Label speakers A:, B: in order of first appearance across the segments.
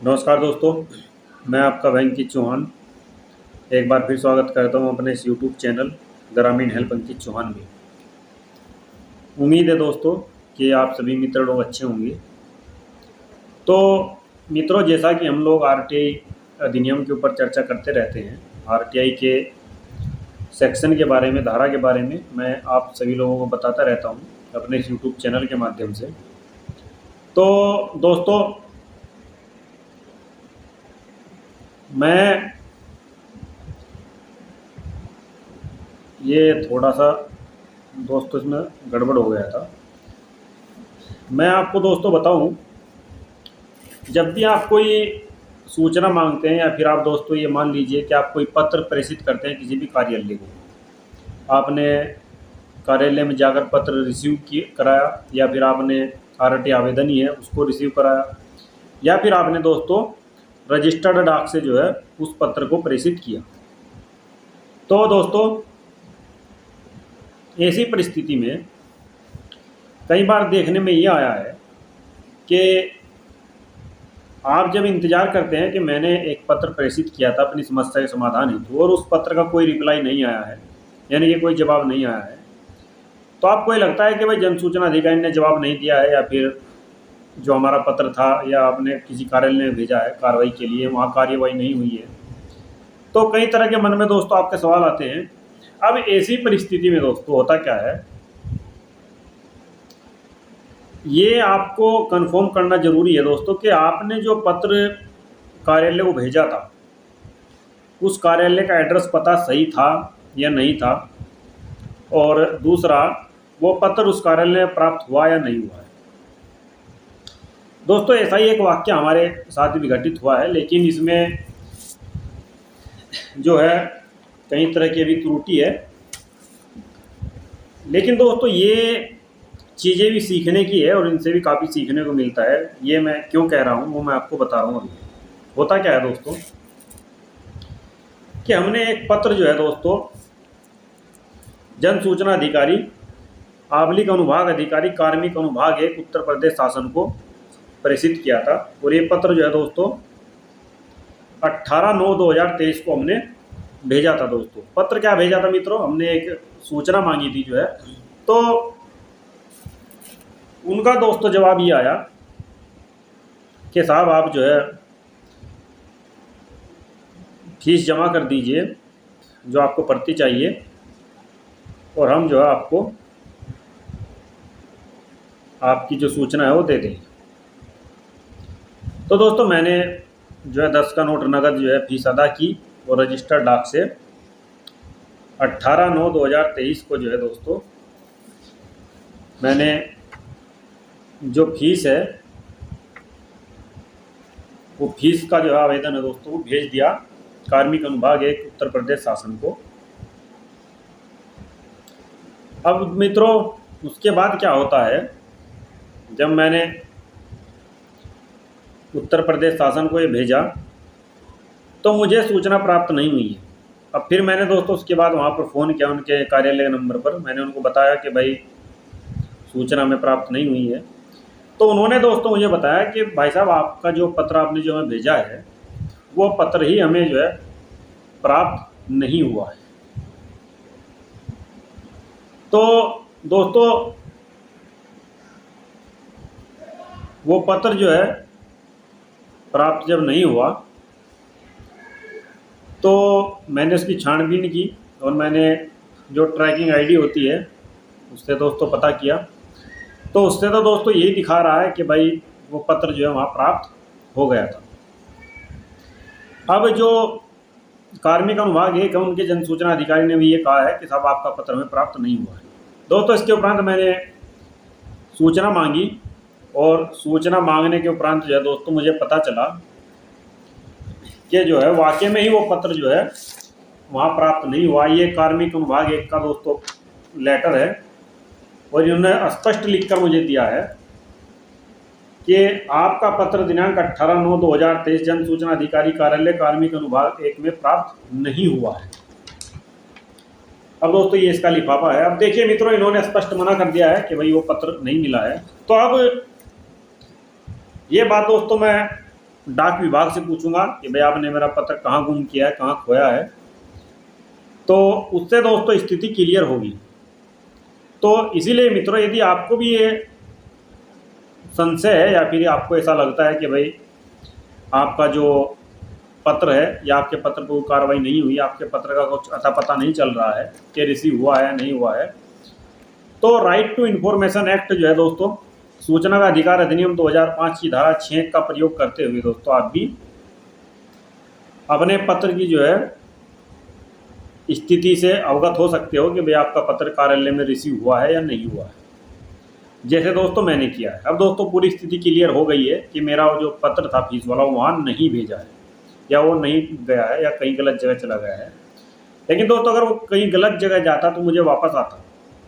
A: नमस्कार दोस्तों। मैं आपका वेंकी चौहान एक बार फिर स्वागत करता हूं अपने इस यूट्यूब चैनल ग्रामीण हेल्प अंकित चौहान में। उम्मीद है दोस्तों कि आप सभी मित्र लोग अच्छे होंगे। तो मित्रों, जैसा कि हम लोग आरटीआई अधिनियम के ऊपर चर्चा करते रहते हैं, आरटीआई के सेक्शन के बारे में, धारा के बारे में मैं आप सभी लोगों को बताता रहता हूं अपने इस यूट्यूब चैनल के माध्यम से। तो दोस्तों, मैं ये थोड़ा सा दोस्तों इसमें गड़बड़ हो गया था। मैं आपको दोस्तों बताऊं, जब भी आप कोई सूचना मांगते हैं या फिर आप दोस्तों ये मान लीजिए कि आप कोई पत्र प्रेषित करते हैं किसी भी कार्यालय को, आपने कार्यालय में जाकर पत्र रिसीव कराया, या फिर आपने आरटी आवेदन ही है उसको रिसीव कराया, या फिर आपने दोस्तों रजिस्टर्ड डाक से जो है उस पत्र को प्रेषित किया। तो दोस्तों, ऐसी परिस्थिति में कई बार देखने में ये आया है कि आप जब इंतज़ार करते हैं कि मैंने एक पत्र प्रेषित किया था अपनी समस्या के समाधान हेतु और उस पत्र का कोई रिप्लाई नहीं आया है, यानी कि कोई जवाब नहीं आया है, तो आपको ये लगता है कि भाई जन सूचना अधिकारी ने जवाब नहीं दिया है, या फिर जो हमारा पत्र था या आपने किसी कार्यालय में भेजा है कार्रवाई के लिए, वहाँ कार्यवाही नहीं हुई है। तो कई तरह के मन में दोस्तों आपके सवाल आते हैं। अब ऐसी परिस्थिति में दोस्तों होता क्या है, ये आपको कंफर्म करना जरूरी है दोस्तों कि आपने जो पत्र कार्यालय को भेजा था उस कार्यालय का एड्रेस पता सही था या नहीं था, और दूसरा वो पत्र उस कार्यालय में प्राप्त हुआ या नहीं हुआ है। दोस्तों, ऐसा ही एक वाक्य हमारे साथ भी घटित हुआ है, लेकिन इसमें जो है कई तरह की अभी त्रुटि है। लेकिन दोस्तों, ये चीज़ें भी सीखने की है और इनसे भी काफ़ी सीखने को मिलता है। ये मैं क्यों कह रहा हूँ वो मैं आपको बता रहा हूँ। अभी होता क्या है दोस्तों कि हमने एक पत्र जो है दोस्तों जन सूचना अधिकारी आबलिक अनुभाग अधिकारी कार्मिक अनुभाग 1 उत्तर प्रदेश शासन को प्रेषित किया था। और ये पत्र जो है दोस्तों 18/9/2023 को हमने भेजा था। दोस्तों, पत्र क्या भेजा था मित्रों, हमने एक सूचना मांगी थी जो है, तो उनका दोस्तों जवाब ये आया कि साहब आप जो है फीस जमा कर दीजिए जो आपको पर्ची चाहिए, और हम जो है आपको आपकी जो सूचना है वो दे देंगे। तो दोस्तों, मैंने जो है 10 का नोट नगद जो है फीस अदा की और रजिस्टर्ड डाक से 18/9/2023 को जो है दोस्तों मैंने जो फीस है वो फीस का जो आवेदन है दोस्तों वो भेज दिया कार्मिक अनुभाग 1 उत्तर प्रदेश शासन को। अब मित्रों, उसके बाद क्या होता है, जब मैंने उत्तर प्रदेश शासन को ये भेजा तो मुझे सूचना प्राप्त नहीं हुई है। अब फिर मैंने दोस्तों उसके बाद वहाँ पर फ़ोन किया उनके कार्यालय नंबर पर, मैंने उनको बताया कि भाई सूचना में प्राप्त नहीं हुई है। तो उन्होंने दोस्तों मुझे बताया कि भाई साहब आपका जो पत्र आपने जो हमें भेजा है वो पत्र ही हमें जो है प्राप्त नहीं हुआ है। तो दोस्तों, वो पत्र जो है प्राप्त जब नहीं हुआ तो मैंने उसकी छानबीन की और मैंने जो ट्रैकिंग आईडी होती है उससे दोस्तों पता किया, तो उससे तो दोस्तों यही दिखा रहा है कि भाई वो पत्र जो है वहाँ प्राप्त हो गया था। अब जो कार्मिक अनुभाग 1 है उनके जन सूचना अधिकारी ने भी ये कहा है कि साहब आपका पत्र हमें प्राप्त नहीं हुआ है। दोस्तों, इसके उपरांत मैंने सूचना मांगी और सूचना मांगने के उपरांत जो है दोस्तों मुझे पता चला कि जो है वाकई में ही वो पत्र जो है वहाँ प्राप्त नहीं हुआ। ये कार्मिक अनुभाग 1 का दोस्तों लेटर है और इन्होंने स्पष्ट लिखकर मुझे दिया है कि आपका पत्र दिनांक 18/9/2023 जन सूचना अधिकारी कार्यालय कार्मिक अनुभाग 1 में प्राप्त नहीं हुआ है। अब दोस्तों ये इसका लिफाफा है। अब देखिए मित्रों, इन्होंने स्पष्ट मना कर दिया है कि भाई वो पत्र नहीं मिला है। तो अब ये बात दोस्तों मैं डाक विभाग से पूछूंगा कि भाई आपने मेरा पत्र कहाँ गुम किया है, कहाँ खोया है, तो उससे दोस्तों स्थिति क्लियर होगी। तो इसीलिए मित्रों, यदि आपको भी ये संशय है या फिर आपको ऐसा लगता है कि भाई आपका जो पत्र है या आपके पत्र पर कोई कार्रवाई नहीं हुई, आपके पत्र का कुछ अता पता नहीं चल रहा है कि रिसीव हुआ है या नहीं हुआ है, तो राइट टू इन्फॉर्मेशन एक्ट जो है दोस्तों, सूचना का अधिकार अधिनियम 2005 की धारा 6 का प्रयोग करते हुए दोस्तों आप भी अपने पत्र की जो है स्थिति से अवगत हो सकते हो कि भाई आपका पत्र कार्यालय में रिसीव हुआ है या नहीं हुआ है, जैसे दोस्तों मैंने किया है। अब दोस्तों पूरी स्थिति क्लियर हो गई है कि मेरा जो पत्र था फीस वाला वो वहाँ नहीं भेजा है या वो नहीं गया है या कहीं गलत जगह चला गया है। लेकिन दोस्तों अगर वो कहीं गलत जगह जाता तो मुझे वापस आता,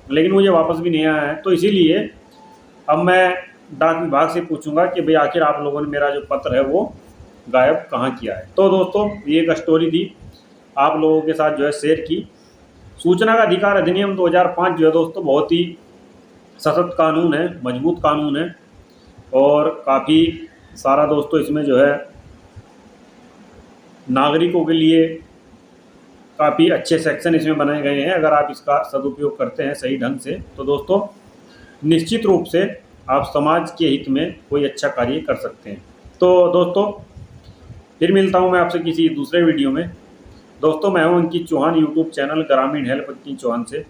A: लेकिन मुझे वापस भी नहीं आया है। तो इसीलिए अब मैं डाक विभाग से पूछूंगा कि भाई आखिर आप लोगों ने मेरा जो पत्र है वो गायब कहाँ किया है। तो दोस्तों ये एक स्टोरी थी, आप लोगों के साथ जो है शेयर की। सूचना का अधिकार अधिनियम 2005 जो है दोस्तों बहुत ही सशक्त कानून है, मजबूत कानून है और काफ़ी सारा दोस्तों इसमें जो है नागरिकों के लिए काफ़ी अच्छे सेक्शन इसमें बनाए गए हैं। अगर आप इसका सदुपयोग करते हैं सही ढंग से तो दोस्तों निश्चित रूप से आप समाज के हित में कोई अच्छा कार्य कर सकते हैं। तो दोस्तों फिर मिलता हूं मैं आपसे किसी दूसरे वीडियो में। दोस्तों मैं हूं अंकित चौहान, यूट्यूब चैनल ग्रामीण हेल्प अंकित चौहान से।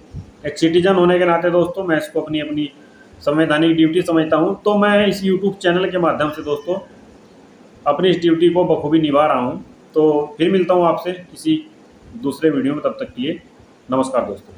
A: एक सिटीजन होने के नाते दोस्तों मैं इसको अपनी संवैधानिक ड्यूटी समझता हूं, तो मैं इस यूट्यूब चैनल के माध्यम से दोस्तों अपनी इस ड्यूटी को बखूबी निभा रहा हूं। तो फिर मिलता हूं आपसे किसी दूसरे वीडियो में, तब तक के लिए नमस्कार दोस्तों।